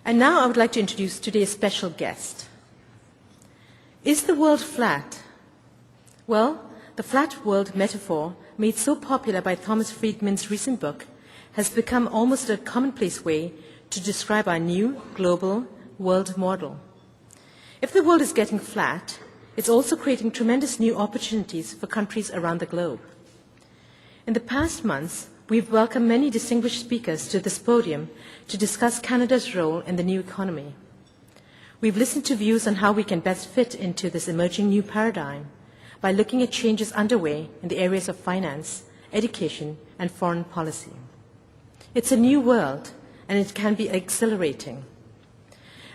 And now I would like to introduce today's special guest. Is the world flat? Well, the flat world metaphor, made so popular by Thomas Friedman's recent book, has become almost a commonplace way to describe our new global world model. If the world is getting flat, it's also creating tremendous new opportunities for countries around the globe. In the past months, we've welcomed many distinguished speakers to this podium to discuss Canada's role in the new economy. We've listened to views on how we can best fit into this emerging new paradigm by looking at changes underway in the areas of finance, education, and foreign policy. It's a new world, and it can be exhilarating.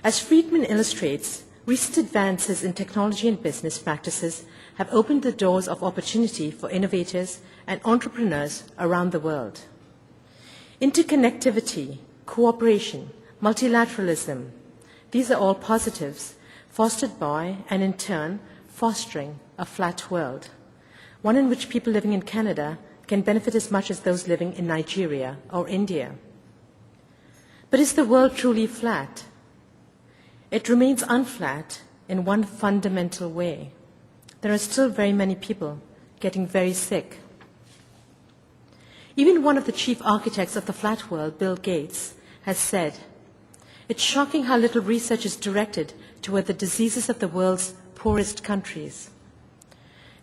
As Friedman illustrates, recent advances in technology and business practices have opened the doors of opportunity for innovators and entrepreneurs around the world. Interconnectivity, cooperation, multilateralism, these are all positives fostered by and in turn fostering a flat world, one in which people living in Canada can benefit as much as those living in Nigeria or India. But is the world truly flat? It remains unflat in one fundamental way. There are still very many people getting very sick. Even one of the chief architects of the flat world, Bill Gates, has said, "It's shocking how little research is directed toward the diseases of the world's poorest countries."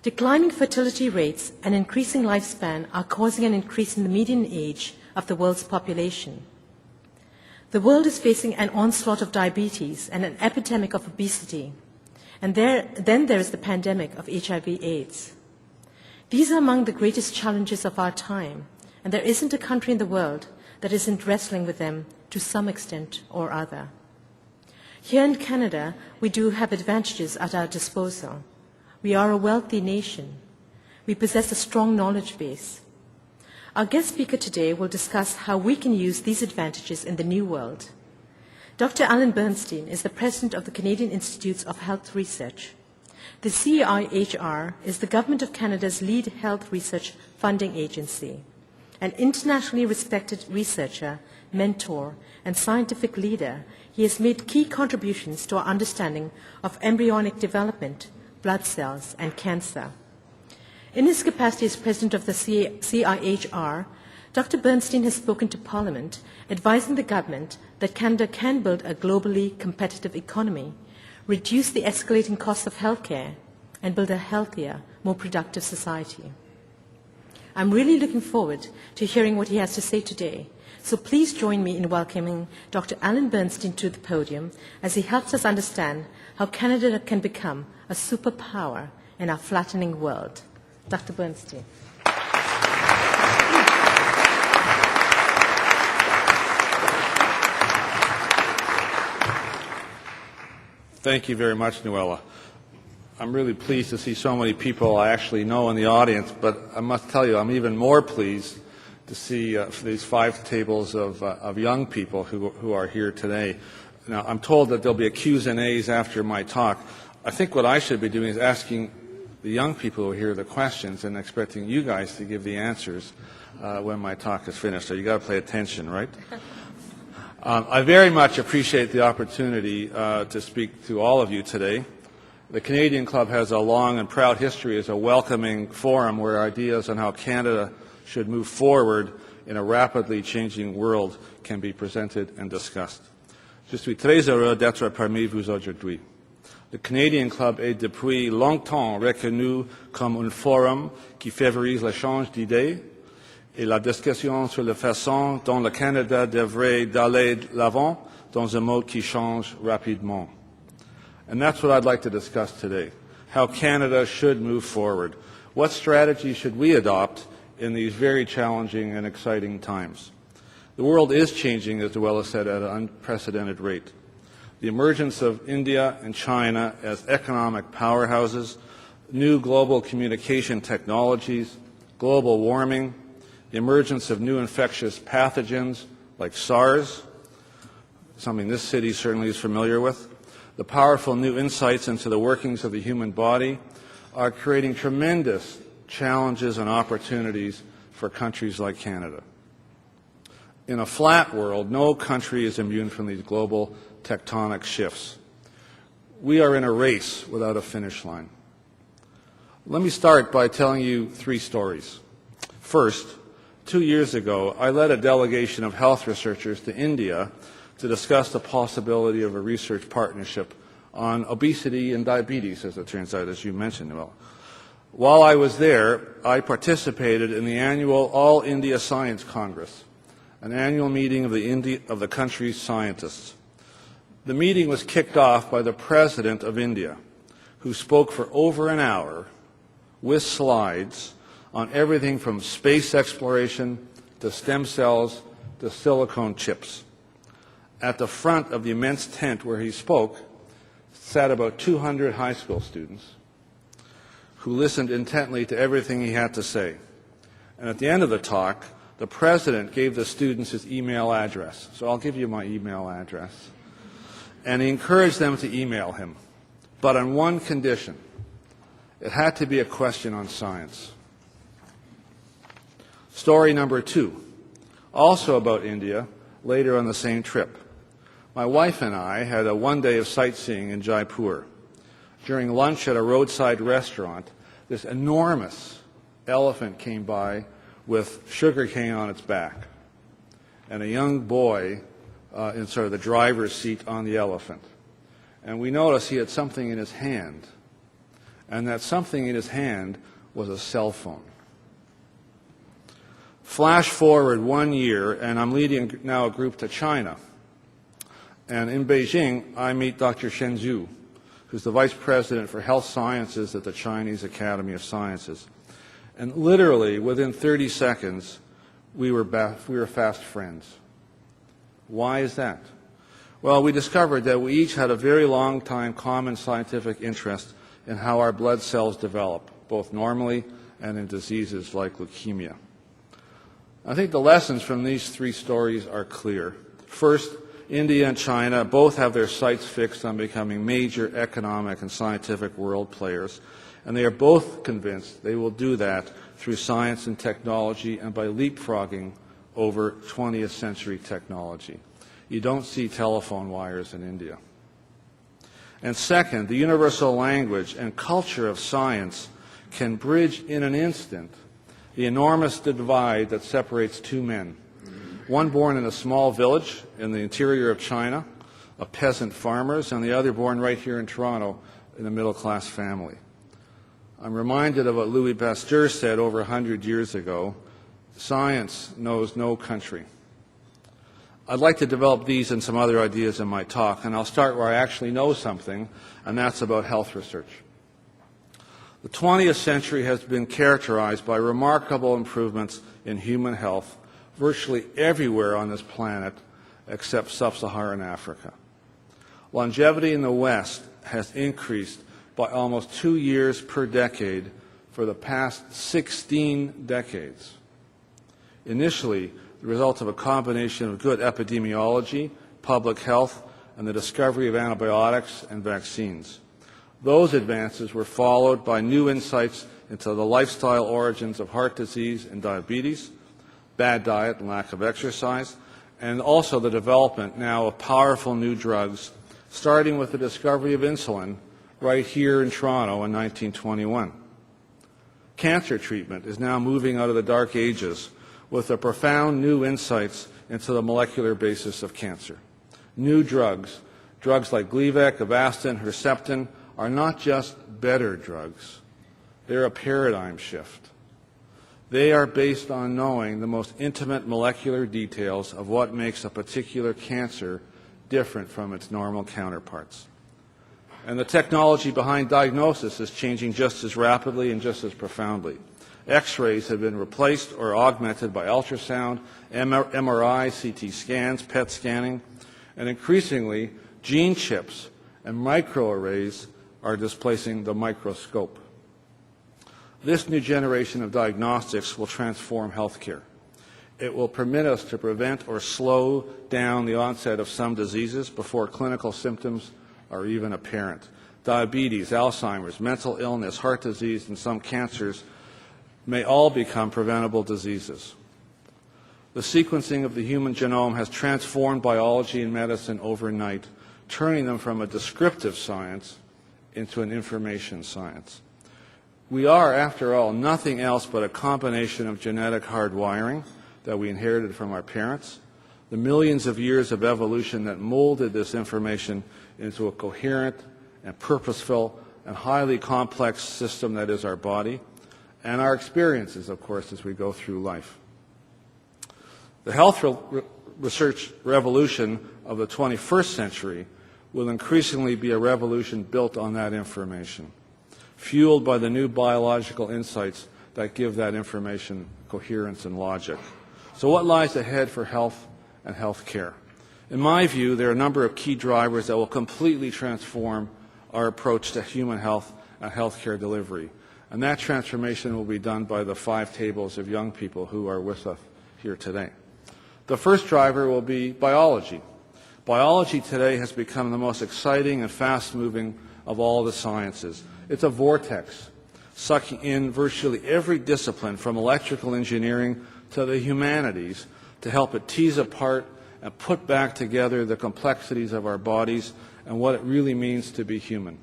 Declining fertility rates and increasing lifespan are causing an increase in the median age of the world's population. The world is facing an onslaught of diabetes and an epidemic of obesity. And then there is the pandemic of HIV/AIDS. These are among the greatest challenges of our time, and there isn't a country in the world that isn't wrestling with them to some extent or other. Here in Canada, we do have advantages at our disposal. We are a wealthy nation. We possess a strong knowledge base. Our guest speaker today will discuss how we can use these advantages in the new world. Dr. Alan Bernstein is the president of the Canadian Institutes of Health Research. The CIHR is the Government of Canada's lead health research funding agency. An internationally respected researcher, mentor, and scientific leader, he has made key contributions to our understanding of embryonic development, blood cells, and cancer. In his capacity as president of the CIHR, Dr. Bernstein has spoken to Parliament, advising the government that Canada can build a globally competitive economy, reduce the escalating costs of healthcare, and build a healthier, more productive society. I'm really looking forward to hearing what he has to say today, so please join me in welcoming Dr. Alan Bernstein to the podium as he helps us understand how Canada can become a superpower in our flattening world. Dr. Bernstein. Thank you very much, Noella. I'm really pleased to see so many people I actually know in the audience, but I must tell you I'm even more pleased to see these 5 tables of young people who are here today. Now, I'm told that there'll be a Q's and A's after my talk. I think what I should be doing is asking the young people who hear the questions and expecting you guys to give the answers when my talk is finished. So you got to pay attention, right? I very much appreciate the opportunity to speak to all of you today. The Canadian Club has a long and proud history as a welcoming forum where ideas on how Canada should move forward in a rapidly changing world can be presented and discussed. Je suis très heureux d'être parmi vous aujourd'hui. Le Canadian Club est depuis longtemps reconnu comme un forum qui favorise l'échange d'idées et la discussion sur la façon dont le Canada devrait aller de l'avant dans un monde qui change rapidement. And that's what I'd like to discuss today, how Canada should move forward. What strategy should we adopt in these very challenging and exciting times? The world is changing, as Noella said, at an unprecedented rate. The emergence of India and China as economic powerhouses, new global communication technologies, global warming, the emergence of new infectious pathogens like SARS, something this city certainly is familiar with, the powerful new insights into the workings of the human body are creating tremendous challenges and opportunities for countries like Canada. In a flat world, no country is immune from these global tectonic shifts. We are in a race without a finish line. Let me start by telling you 3 stories. First, 2 years ago, I led a delegation of health researchers to India to discuss the possibility of a research partnership on obesity and diabetes, as it turns out, as you mentioned, Noel. While I was there, I participated in the annual All India Science Congress, an annual meeting of the country's scientists. The meeting was kicked off by the President of India, who spoke for over an hour with slides on everything from space exploration to stem cells to silicone chips. At the front of the immense tent where he spoke sat about 200 high school students who listened intently to everything he had to say. And at the end of the talk, the President gave the students his email address. So I'll give you my email address. And he encouraged them to email him, but on one condition. It had to be a question on science. Story number 2, also about India, later on the same trip. My wife and I had a one-day of sightseeing in Jaipur. During lunch at a roadside restaurant, this enormous elephant came by with sugarcane on its back, and a young boy in sort of the driver's seat on the elephant. And we noticed he had something in his hand, and that something in his hand was a cell phone. Flash forward 1 year, and I'm leading now a group to China. And in Beijing, I meet Dr. Shen Zhu, who's the Vice President for Health Sciences at the Chinese Academy of Sciences. And literally, within 30 seconds, we were fast friends. Why is that? Well, we discovered that we each had a very long time common scientific interest in how our blood cells develop, both normally and in diseases like leukemia. I think the lessons from these 3 stories are clear. First, India and China both have their sights fixed on becoming major economic and scientific world players, and they are both convinced they will do that through science and technology and by leapfrogging over 20th century technology. You don't see telephone wires in India. And second, the universal language and culture of science can bridge in an instant the enormous divide that separates 2 men. One born in a small village in the interior of China, of peasant farmers, and the other born right here in Toronto in a middle-class family. I'm reminded of what Louis Pasteur said over 100 years ago: science knows no country. I'd like to develop these and some other ideas in my talk, and I'll start where I actually know something, and that's about health research. The 20th century has been characterized by remarkable improvements in human health virtually everywhere on this planet except sub-Saharan Africa. Longevity in the West has increased by almost 2 years per decade for the past 16 decades. Initially, the result of a combination of good epidemiology, public health, and the discovery of antibiotics and vaccines. Those advances were followed by new insights into the lifestyle origins of heart disease and diabetes, bad diet and lack of exercise, and also the development now of powerful new drugs, starting with the discovery of insulin right here in Toronto in 1921. Cancer treatment is now moving out of the dark ages with the profound new insights into the molecular basis of cancer. New drugs like Gleevec, Avastin, Herceptin, are not just better drugs. They're a paradigm shift. They are based on knowing the most intimate molecular details of what makes a particular cancer different from its normal counterparts. And the technology behind diagnosis is changing just as rapidly and just as profoundly. X-rays have been replaced or augmented by ultrasound, MRI, CT scans, PET scanning, and increasingly gene chips and microarrays are displacing the microscope. This new generation of diagnostics will transform healthcare. It will permit us to prevent or slow down the onset of some diseases before clinical symptoms are even apparent. Diabetes, Alzheimer's, mental illness, heart disease, and some cancers may all become preventable diseases. The sequencing of the human genome has transformed biology and medicine overnight, turning them from a descriptive science into an information science. We are, after all, nothing else but a combination of genetic hardwiring that we inherited from our parents, the millions of years of evolution that molded this information into a coherent and purposeful and highly complex system that is our body, and our experiences, of course, as we go through life. The health research revolution of the 21st century will increasingly be a revolution built on that information, fueled by the new biological insights that give that information coherence and logic. So what lies ahead for health and health care? In my view, there are a number of key drivers that will completely transform our approach to human health and health care delivery. And that transformation will be done by the 5 tables of young people who are with us here today. The first driver will be biology. Biology today has become the most exciting and fast-moving of all the sciences. It's a vortex, sucking in virtually every discipline from electrical engineering to the humanities to help it tease apart and put back together the complexities of our bodies and what it really means to be human.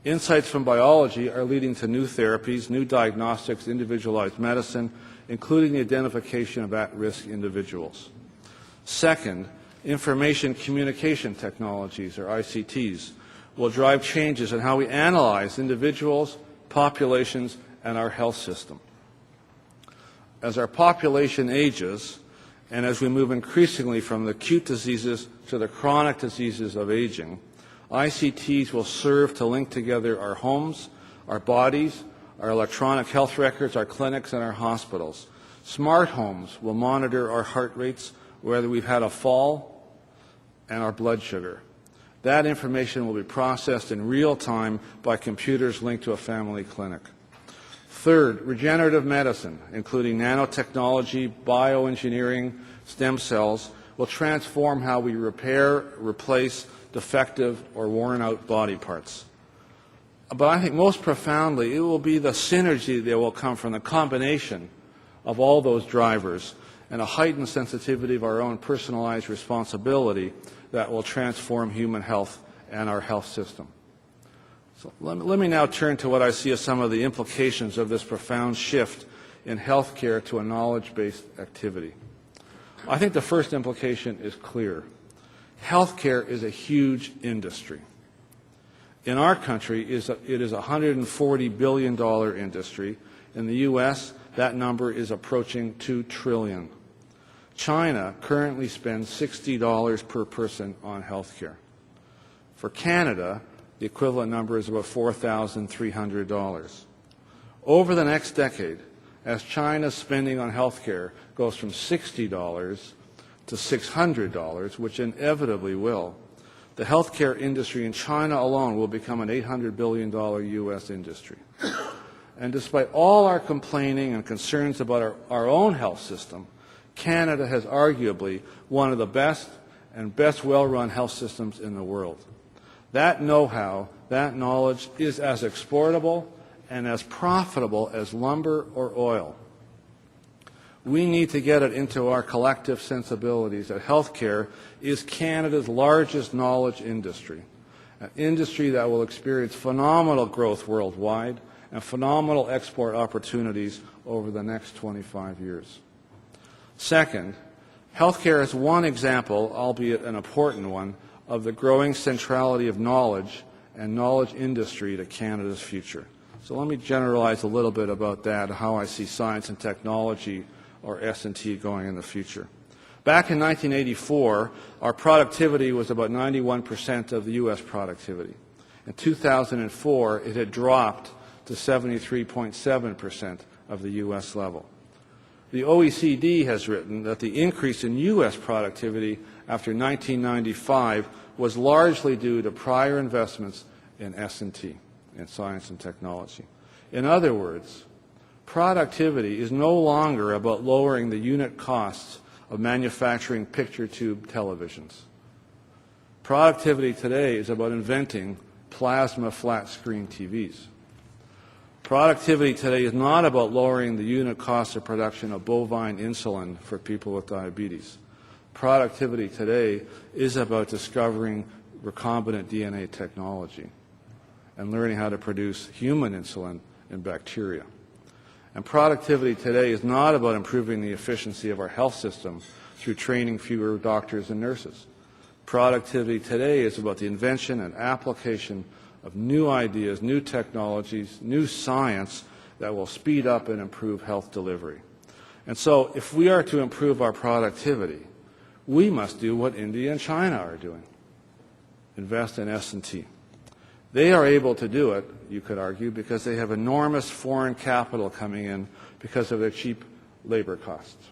Insights from biology are leading to new therapies, new diagnostics, individualized medicine, including the identification of at-risk individuals. Second, information communication technologies, or ICTs, will drive changes in how we analyze individuals, populations, and our health system. As our population ages, and as we move increasingly from the acute diseases to the chronic diseases of aging, ICTs will serve to link together our homes, our bodies, our electronic health records, our clinics, and our hospitals. Smart homes will monitor our heart rates, whether we've had a fall, and our blood sugar. That information will be processed in real time by computers linked to a family clinic. Third, regenerative medicine, including nanotechnology, bioengineering, stem cells, will transform how we repair, replace defective or worn-out body parts. But I think most profoundly, it will be the synergy that will come from the combination of all those drivers and a heightened sensitivity of our own personalized responsibility that will transform human health and our health system. So let me now turn to what I see as some of the implications of this profound shift in healthcare to a knowledge-based activity. I think the first implication is clear. Healthcare is a huge industry. In our country, it is a $140 billion industry. In the U.S., that number is approaching $2 trillion. China currently spends $60 per person on healthcare. For Canada, the equivalent number is about $4,300. Over the next decade, as China's spending on healthcare goes from $60 to $600, which inevitably will, the healthcare industry in China alone will become an $800 billion U.S. industry. And despite all our complaining and concerns about our own health system, Canada has arguably one of the best and best well-run health systems in the world. That know-how, that knowledge is as exportable and as profitable as lumber or oil. We need to get it into our collective sensibilities that healthcare is Canada's largest knowledge industry, an industry that will experience phenomenal growth worldwide and phenomenal export opportunities over the next 25 years. Second, healthcare is one example, albeit an important one, of the growing centrality of knowledge and knowledge industry to Canada's future. So let me generalize a little bit about that, how I see science and technology, or S&T, going in the future. Back in 1984, our productivity was about 91% of the U.S. productivity. In 2004, it had dropped to 73.7% of the U.S. level. The OECD has written that the increase in U.S. productivity after 1995 was largely due to prior investments in S&T, in science and technology. In other words, productivity is no longer about lowering the unit costs of manufacturing picture tube televisions. Productivity today is about inventing plasma flat screen TVs. Productivity today is not about lowering the unit cost of production of bovine insulin for people with diabetes. Productivity today is about discovering recombinant DNA technology and learning how to produce human insulin in bacteria. And productivity today is not about improving the efficiency of our health system through training fewer doctors and nurses. Productivity today is about the invention and application of new ideas, new technologies, new science that will speed up and improve health delivery. And so if we are to improve our productivity, we must do what India and China are doing, invest in S&T. They are able to do it, you could argue, because they have enormous foreign capital coming in because of their cheap labor costs.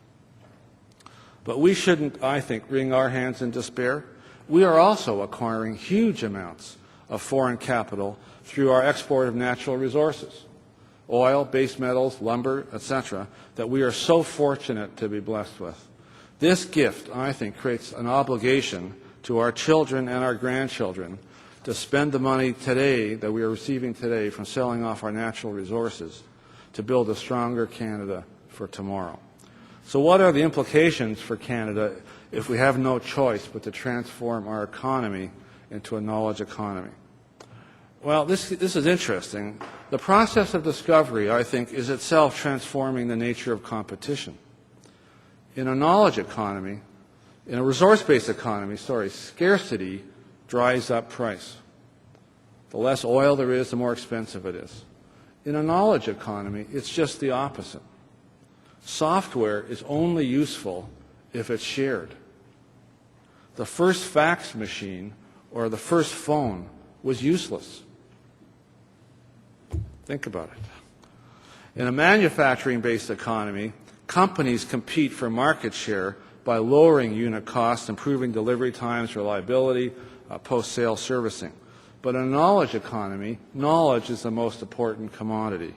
But we shouldn't, I think, wring our hands in despair. We are also acquiring huge amounts of foreign capital through our export of natural resources, oil, base metals, lumber, etc., that we are so fortunate to be blessed with. This gift, I think, creates an obligation to our children and our grandchildren to spend the money today that we are receiving today from selling off our natural resources to build a stronger Canada for tomorrow. So what are the implications for Canada if we have no choice but to transform our economy into a knowledge economy? Well, this is interesting. The process of discovery, I think, is itself transforming the nature of competition. In a knowledge economy, in a resource-based economy, scarcity dries up price. The less oil there is, the more expensive it is. In a knowledge economy, it's just the opposite. Software is only useful if it's shared. The first fax machine or the first phone was useless. Think about it. In a manufacturing-based economy, companies compete for market share by lowering unit costs, improving delivery times, reliability, post-sale servicing. But in a knowledge economy, knowledge is the most important commodity.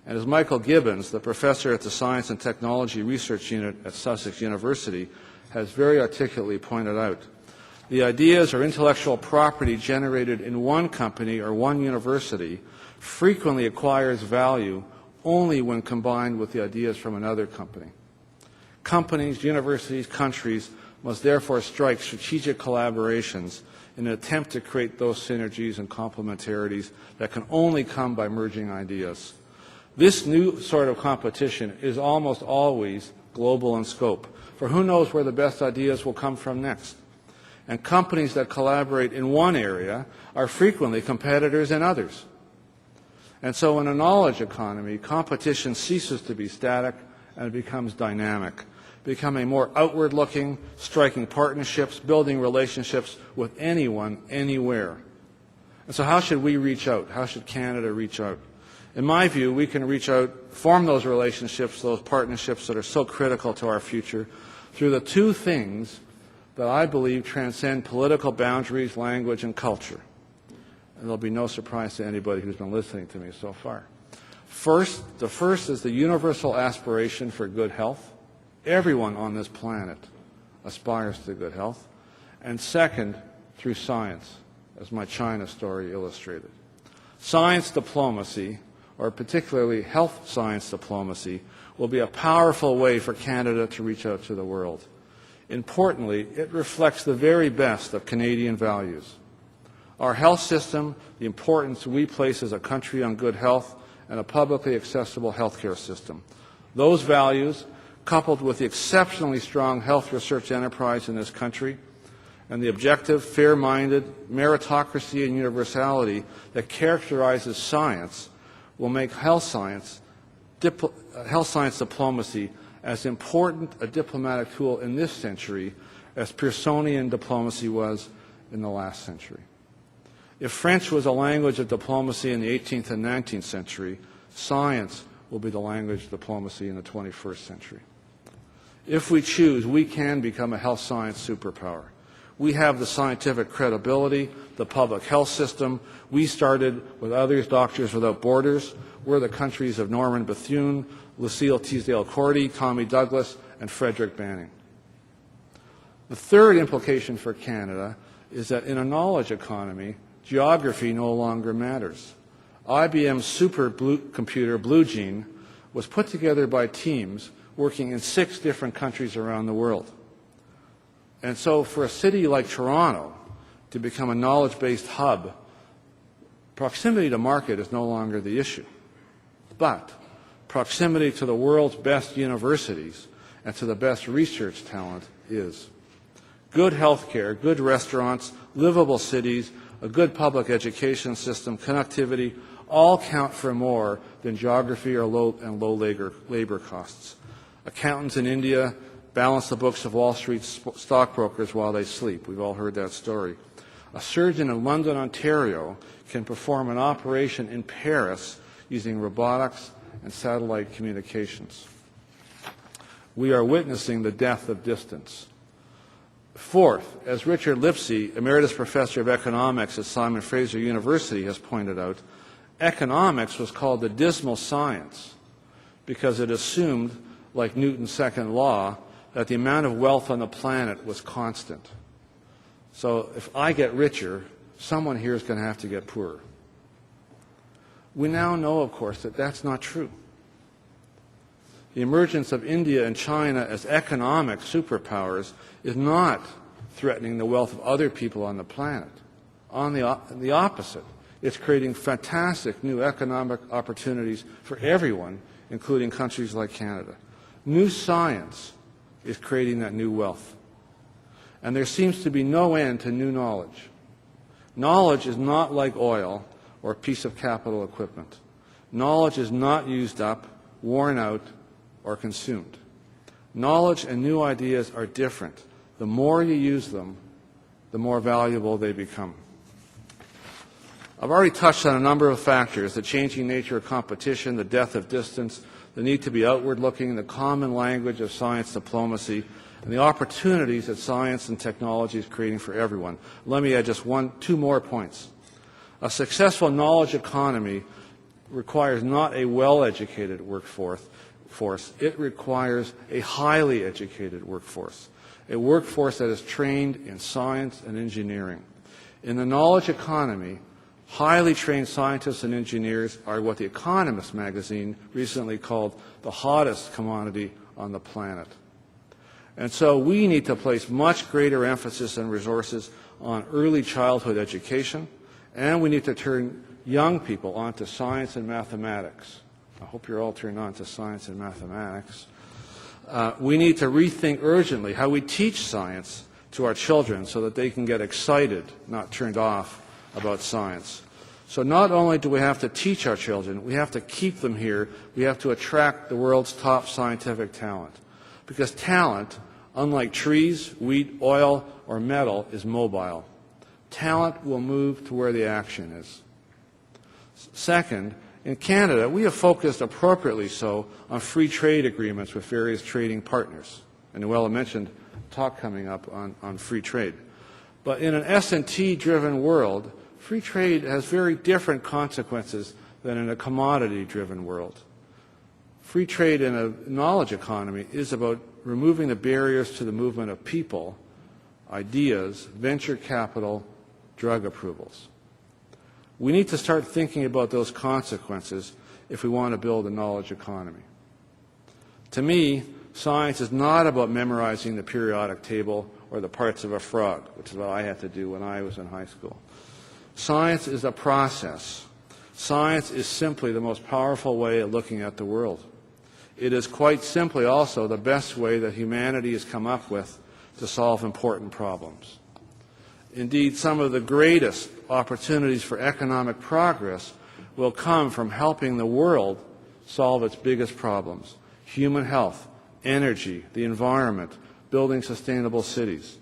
And as Michael Gibbons, the professor at the Science and Technology Research Unit at Sussex University, has very articulately pointed out, the ideas or intellectual property generated in one company or one university frequently acquires value only when combined with the ideas from another company. Companies, universities, countries must therefore strike strategic collaborations in an attempt to create those synergies and complementarities that can only come by merging ideas. This new sort of competition is almost always global in scope, for who knows where the best ideas will come from next. And companies that collaborate in one area are frequently competitors in others. And so in a knowledge economy, competition ceases to be static and becomes dynamic, becoming more outward-looking, striking partnerships, building relationships with anyone, anywhere. And so how should we reach out? How should Canada reach out? In my view, we can reach out, form those relationships, those partnerships that are so critical to our future through the two things that I believe transcend political boundaries, language, and culture. And there'll be no surprise to anybody who's been listening to me so far. The first is the universal aspiration for good health. Everyone on this planet aspires to good health. And second, through science, as my China story illustrated. Science diplomacy, or particularly health science diplomacy, will be a powerful way for Canada to reach out to the world. Importantly, it reflects the very best of Canadian values. Our health system, the importance we place as a country on good health, and a publicly accessible healthcare system. Those values, coupled with the exceptionally strong health research enterprise in this country, and the objective, fair-minded meritocracy and universality that characterizes science, will make health science diplomacy as important a diplomatic tool in this century as Pearsonian diplomacy was in the last century. If French was a language of diplomacy in the 18th and 19th century, science will be the language of diplomacy in the 21st century. If we choose, we can become a health science superpower. We have the scientific credibility, the public health system. We started with others, Doctors Without Borders. We're the countries of Norman Bethune, Lucille Teasdale-Cordy, Tommy Douglas, and Frederick Banning. The third implication for Canada is that in a knowledge economy, geography no longer matters. IBM's supercomputer Blue Gene was put together by teams working in 6 different countries around the world. And so for a city like Toronto to become a knowledge-based hub, proximity to market is no longer the issue. But proximity to the world's best universities and to the best research talent is. Good health care, good restaurants, livable cities, a good public education system, connectivity, all count for more than geography or low labor costs. Accountants in India balance the books of Wall Street stockbrokers while they sleep. We've all heard that story. A surgeon in London, Ontario, can perform an operation in Paris using robotics and satellite communications. We are witnessing the death of distance. Fourth, as Richard Lipsey, Emeritus Professor of Economics at Simon Fraser University, has pointed out, economics was called the dismal science because it assumed, like Newton's second law, that the amount of wealth on the planet was constant. So if I get richer, someone here is going to have to get poorer. We now know, of course, that that's not true. The emergence of India and China as economic superpowers is not threatening the wealth of other people on the planet. On the opposite, it's creating fantastic new economic opportunities for everyone, including countries like Canada. New science is creating that new wealth. And there seems to be no end to new knowledge. Knowledge is not like oil or a piece of capital equipment. Knowledge is not used up, worn out, or consumed. Knowledge and new ideas are different. The more you use them, the more valuable they become. I've already touched on a number of factors: the changing nature of competition, the death of distance, the need to be outward-looking, the common language of science diplomacy, and the opportunities that science and technology is creating for everyone. Let me add just two more points. A successful knowledge economy requires not a well-educated workforce. It requires a highly educated workforce, a workforce that is trained in science and engineering. In the knowledge economy, highly trained scientists and engineers are what The Economist magazine recently called the hottest commodity on the planet. And so we need to place much greater emphasis and resources on early childhood education, and we need to turn young people onto science and mathematics. I hope you're all turned on to science and mathematics. We need to rethink urgently how we teach science to our children so that they can get excited, not turned off, about science. So not only do we have to teach our children, we have to keep them here. We have to attract the world's top scientific talent. Because talent, unlike trees, wheat, oil, or metal, is mobile. Talent will move to where the action is. Second, in Canada, we have focused appropriately so on free trade agreements with various trading partners. And Noella mentioned a talk coming up on free trade. But in an S&T-driven world, free trade has very different consequences than in a commodity-driven world. Free trade in a knowledge economy is about removing the barriers to the movement of people, ideas, venture capital, drug approvals. We need to start thinking about those consequences if we want to build a knowledge economy. To me, science is not about memorizing the periodic table or the parts of a frog, which is what I had to do when I was in high school. Science is a process. Science is simply the most powerful way of looking at the world. It is quite simply also the best way that humanity has come up with to solve important problems. Indeed, some of the greatest opportunities for economic progress will come from helping the world solve its biggest problems: human health, energy, the environment, building sustainable cities.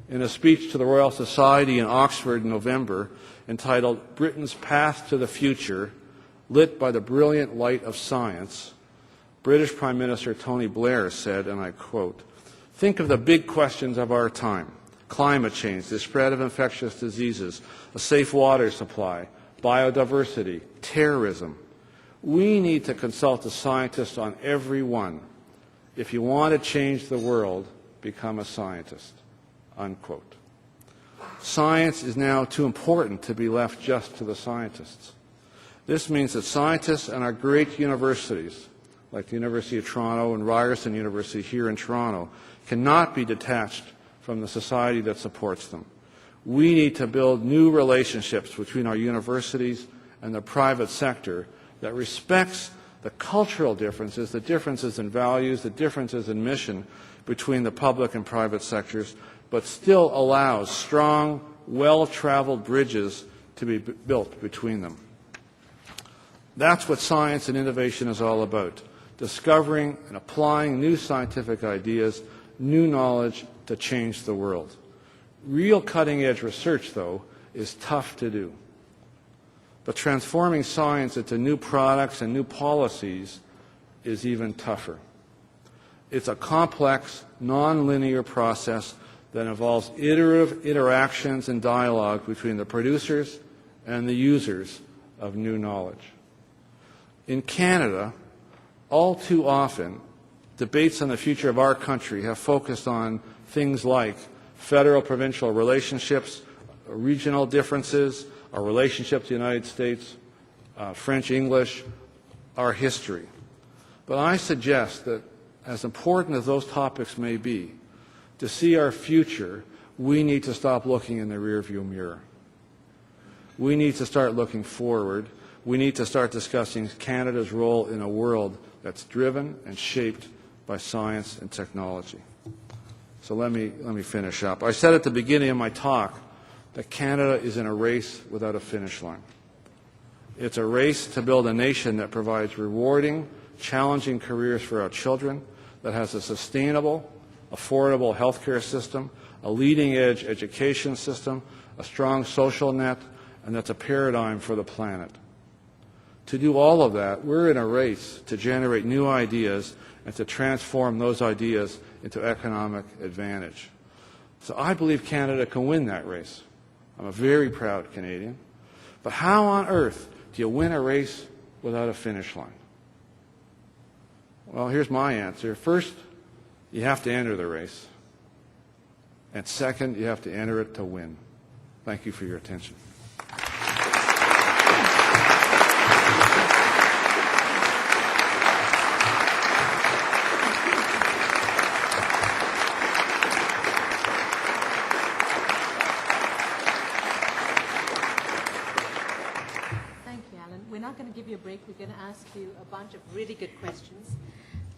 In a speech to the Royal Society in Oxford in November, entitled "Britain's Path to the Future, Lit by the Brilliant Light of Science," British Prime Minister Tony Blair said, and I quote, "Think of the big questions of our time: climate change, the spread of infectious diseases, a safe water supply, biodiversity, terrorism. We need to consult the scientists on every one. If you want to change the world, become a scientist." Unquote. Science is now too important to be left just to the scientists. This means that scientists in our great universities, like the University of Toronto and Ryerson University here in Toronto, cannot be detached from the society that supports them. We need to build new relationships between our universities and the private sector that respects the cultural differences, the differences in values, the differences in mission between the public and private sectors, but still allows strong, well-traveled bridges to be built between them. That's what science and innovation is all about, discovering and applying new scientific ideas, new knowledge to change the world. Real cutting-edge research, though, is tough to do. But transforming science into new products and new policies is even tougher. It's a complex, non-linear process that involves iterative interactions and dialogue between the producers and the users of new knowledge. In Canada, all too often, debates on the future of our country have focused on things like federal-provincial relationships, regional differences, our relationship to the United States, French-English, our history. But I suggest that, as important as those topics may be, to see our future, we need to stop looking in the rearview mirror. We need to start looking forward. We need to start discussing Canada's role in a world that's driven and shaped by science and technology. So let me finish up. I said at the beginning of my talk that Canada is in a race without a finish line. It's a race to build a nation that provides rewarding, challenging careers for our children, that has a sustainable, affordable healthcare system, a leading-edge education system, a strong social net, and that's a paradigm for the planet. To do all of that, we're in a race to generate new ideas and to transform those ideas into economic advantage. So I believe Canada can win that race. I'm a very proud Canadian. But how on earth do you win a race without a finish line? Well, here's my answer. First, you have to enter the race. And second, you have to enter it to win. Thank you for your attention. We're not going to give you a break. We're going to ask you a bunch of really good questions.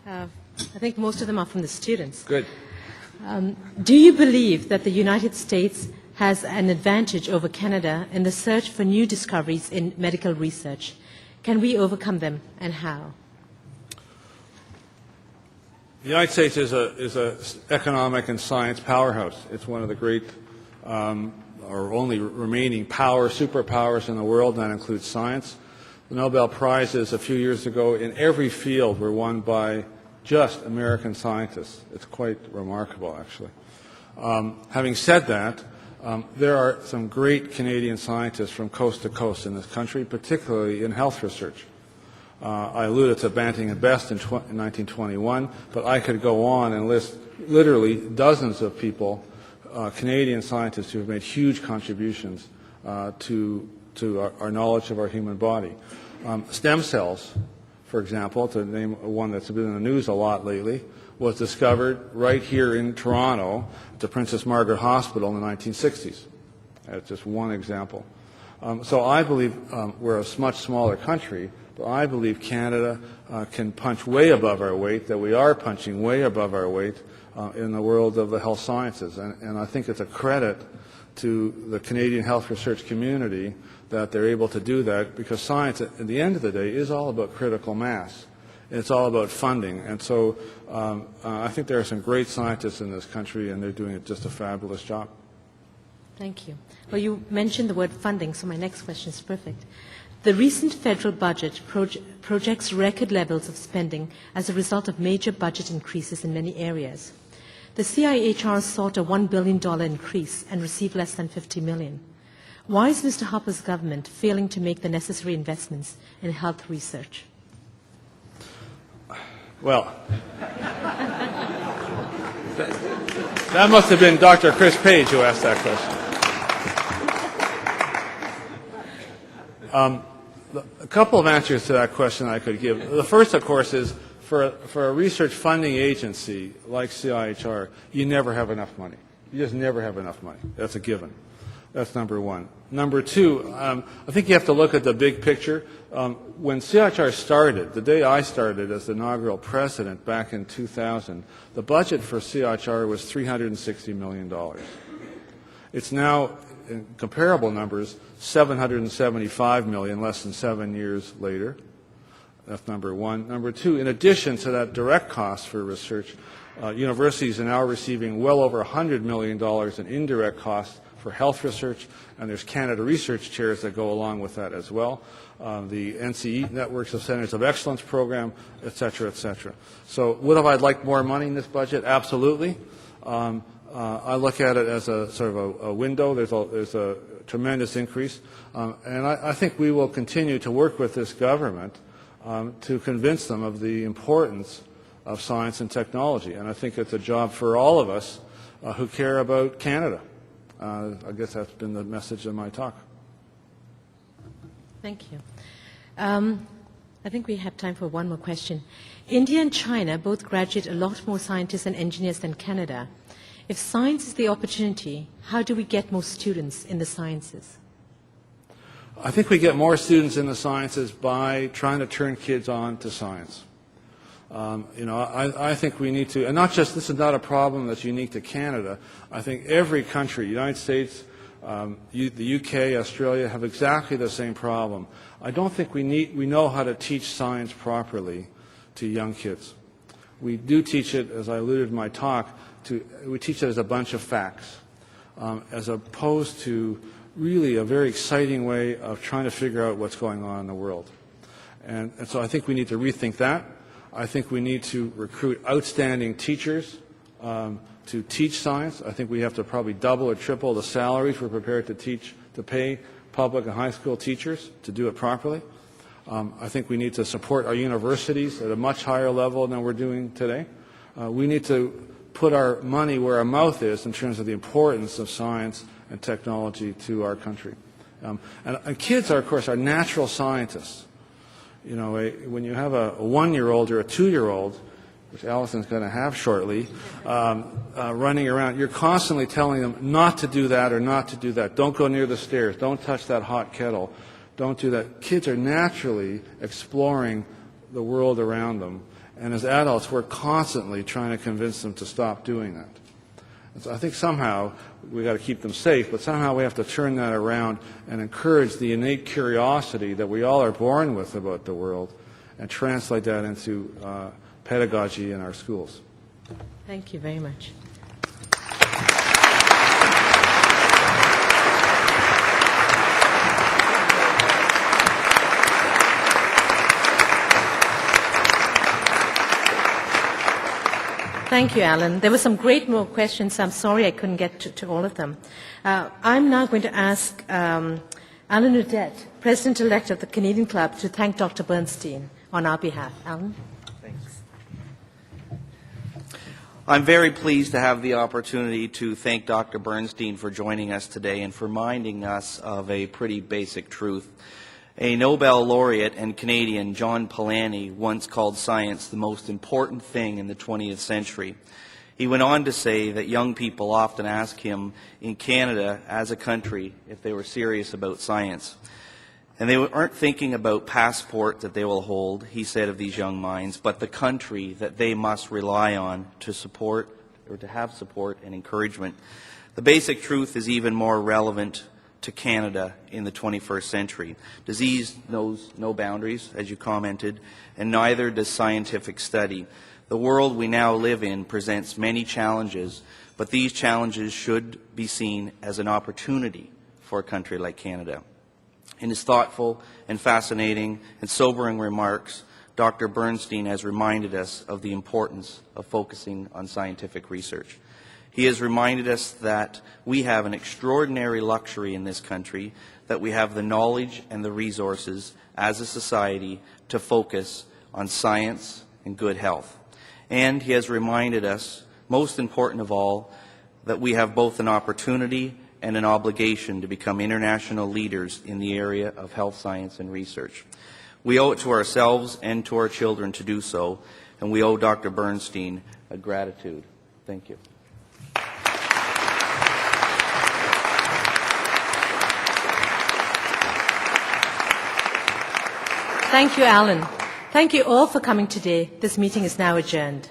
I think most of them are from the students. Good. Do you believe that the United States has an advantage over Canada in the search for new discoveries in medical research? Can we overcome them, and how? The United States is a economic and science powerhouse. It's one of the great or only remaining superpowers in the world, and that includes science. The Nobel Prizes a few years ago in every field were won by just American scientists. It's quite remarkable, actually. Having said that, there are some great Canadian scientists from coast to coast in this country, particularly in health research. I alluded to Banting and Best in 1921, but I could go on and list literally dozens of people, Canadian scientists who have made huge contributions to our knowledge of our human body. Stem cells, for example, to name one that's been in the news a lot lately, was discovered right here in Toronto at the Princess Margaret Hospital in the 1960s. That's just one example. So I believe we're a much smaller country, but I believe Canada can punch way above our weight, that we are punching way above our weight in the world of the health sciences. And I think it's a credit to the Canadian health research community that they're able to do that, because science, at the end of the day, is all about critical mass. It's all about funding. And so I think there are some great scientists in this country, and they're doing just a fabulous job. Thank you. Well, you mentioned the word funding, so my next question is perfect. The recent federal budget projects record levels of spending as a result of major budget increases in many areas. The CIHR sought a $1 billion increase and received less than $50 million. Why is Mr. Harper's government failing to make the necessary investments in health research? Well, that must have been Dr. Chris Page who asked that question. A couple of answers to that question I could give. The first, of course, is for a research funding agency like CIHR, you never have enough money. You just never have enough money. That's a given. That's number one. Number two, I think you have to look at the big picture. When CIHR started, the day I started as the inaugural president back in 2000, the budget for CIHR was $360 million. It's now, in comparable numbers, $775 million less than 7 years later. That's number one. Number two, in addition to that direct cost for research, universities are now receiving well over $100 million in indirect costs for health research, and there's Canada Research Chairs that go along with that as well. The NCE, Networks of Centers of Excellence program, et cetera, et cetera. So would have I liked more money in this budget? Absolutely. I look at it as a sort of a window. There's a tremendous increase. And I think we will continue to work with this government to convince them of the importance of science and technology. And I think it's a job for all of us who care about Canada. I guess that's been the message of my talk. Thank you. I think we have time for one more question. India and China both graduate a lot more scientists and engineers than Canada. If science is the opportunity, how do we get more students in the sciences? I think we get more students in the sciences by trying to turn kids on to science. I think we need to, and not just, this is not a problem that's unique to Canada. I think every country, United States, the UK, Australia, have exactly the same problem. I don't think we know how to teach science properly to young kids. We do teach it, as I alluded in my talk, we teach it as a bunch of facts, as opposed to really a very exciting way of trying to figure out what's going on in the world. And so I think we need to rethink that. I think we need to recruit outstanding teachers to teach science. I think we have to probably double or triple the salaries we're prepared to pay public and high school teachers to do it properly. I think we need to support our universities at a much higher level than we're doing today. We need to put our money where our mouth is in terms of the importance of science and technology to our country. And kids are, of course, are natural scientists. You know, when you have a 1-year-old or a 2-year-old, which Allison's going to have shortly, running around, you're constantly telling them not to do that or not to do that. Don't go near the stairs. Don't touch that hot kettle. Don't do that. Kids are naturally exploring the world around them. And as adults, we're constantly trying to convince them to stop doing that. And so I think somehow we've got to keep them safe, but somehow we have to turn that around and encourage the innate curiosity that we all are born with about the world and translate that into pedagogy in our schools. Thank you very much. Thank you, Alan. There were some great more questions. I'm sorry I couldn't get to all of them. I'm now going to ask Alan Udette, President-elect of the Canadian Club, to thank Dr. Bernstein on our behalf. Alan? Thanks. I'm very pleased to have the opportunity to thank Dr. Bernstein for joining us today and for reminding us of a pretty basic truth. A Nobel laureate and Canadian, John Polanyi, once called science the most important thing in the 20th century. He went on to say that young people often ask him in Canada as a country if they were serious about science. And they aren't thinking about passport that they will hold, he said of these young minds, but the country that they must rely on to support or to have support and encouragement. The basic truth is even more relevant to Canada in the 21st century. Disease knows no boundaries, as you commented, and neither does scientific study. The world we now live in presents many challenges, but these challenges should be seen as an opportunity for a country like Canada. In his thoughtful and fascinating and sobering remarks, Dr. Bernstein has reminded us of the importance of focusing on scientific research. He has reminded us that we have an extraordinary luxury in this country, that we have the knowledge and the resources as a society to focus on science and good health. And he has reminded us, most important of all, that we have both an opportunity and an obligation to become international leaders in the area of health science and research. We owe it to ourselves and to our children to do so, and we owe Dr. Bernstein a gratitude. Thank you. Thank you, Alan. Thank you all for coming today. This meeting is now adjourned.